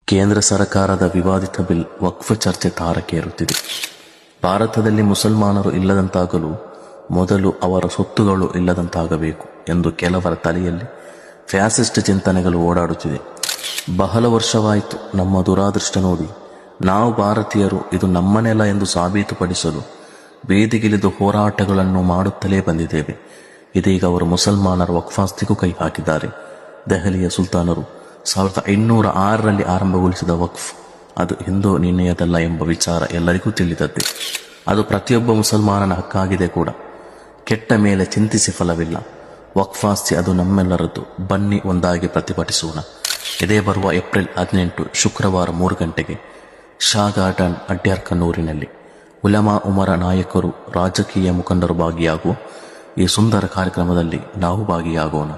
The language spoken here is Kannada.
ಕೇಂದ್ರ ಸರ್ಕಾರದ ವಿವಾದಿತ ಬಿಲ್ ವಕ್ಫ್ ಚರ್ಚೆ ತಾರಕೇರುತ್ತಿದೆ. ಭಾರತದಲ್ಲಿ ಮುಸಲ್ಮಾನರು ಇಲ್ಲದಂತಾಗಲು ಮೊದಲು ಅವರ ಸೊತ್ತುಗಳು ಇಲ್ಲದಂತಾಗಬೇಕು ಎಂದು ಕೆಲವರ ತಲೆಯಲ್ಲಿ ಫ್ಯಾಸಿಸ್ಟ್ ಚಿಂತನೆಗಳು ಓಡಾಡುತ್ತಿದೆ. ಬಹಳ ವರ್ಷವಾಯಿತು ನಮ್ಮ ದುರಾದೃಷ್ಟ ನೋಡಿ. ನಾವು ಭಾರತೀಯರು ಇದು ನಮ್ಮ ನೆಲ ಎಂದು ಸಾಬೀತುಪಡಿಸಲು ಬೀದಿಗಿಳಿದು ಹೋರಾಟಗಳನ್ನು ಮಾಡುತ್ತಲೇ ಬಂದಿದ್ದೇವೆ. ಇದೀಗ ಅವರು ಮುಸಲ್ಮಾನರ ವಕ್ಫಾಸ್ತಿಗೂ ಕೈ ಹಾಕಿದ್ದಾರೆ. ದೆಹಲಿಯ ಸುಲ್ತಾನರು 1806ರಲ್ಲಿ ಆರಂಭಗೊಳಿಸಿದ ವಕ್ಫ್ ಅದು ಹಿಂದೂ ನಿರ್ಣಯದಲ್ಲ ಎಂಬ ವಿಚಾರ ಎಲ್ಲರಿಗೂ ತಿಳಿದದ್ದೇ. ಅದು ಪ್ರತಿಯೊಬ್ಬ ಮುಸಲ್ಮಾನನ ಹಕ್ಕಾಗಿದೆ ಕೂಡ. ಕೆಟ್ಟ ಮೇಲೆ ಚಿಂತಿಸಿ ಫಲವಿಲ್ಲ. ವಕ್ಫಾಸ್ತಿ ಅದು ನಮ್ಮೆಲ್ಲರದ್ದು. ಬನ್ನಿ ಒಂದಾಗಿ ಪ್ರತಿಭಟಿಸೋಣ. ಇದೇ ಬರುವ ಏಪ್ರಿಲ್ 18 ಶುಕ್ರವಾರ 3 ಗಂಟೆಗೆ ಶಾ ಗಾರ್ಡನ್ ಅಡ್ಯಾರ್ ಕಣ್ಣೂರಿನಲ್ಲಿ ಉಲಮಾ ಉಮರ ನಾಯಕರು, ರಾಜಕೀಯ ಮುಖಂಡರು ಭಾಗಿಯಾಗುವ ಈ ಸುಂದರ ಕಾರ್ಯಕ್ರಮದಲ್ಲಿ ನಾವು ಭಾಗಿಯಾಗೋಣ.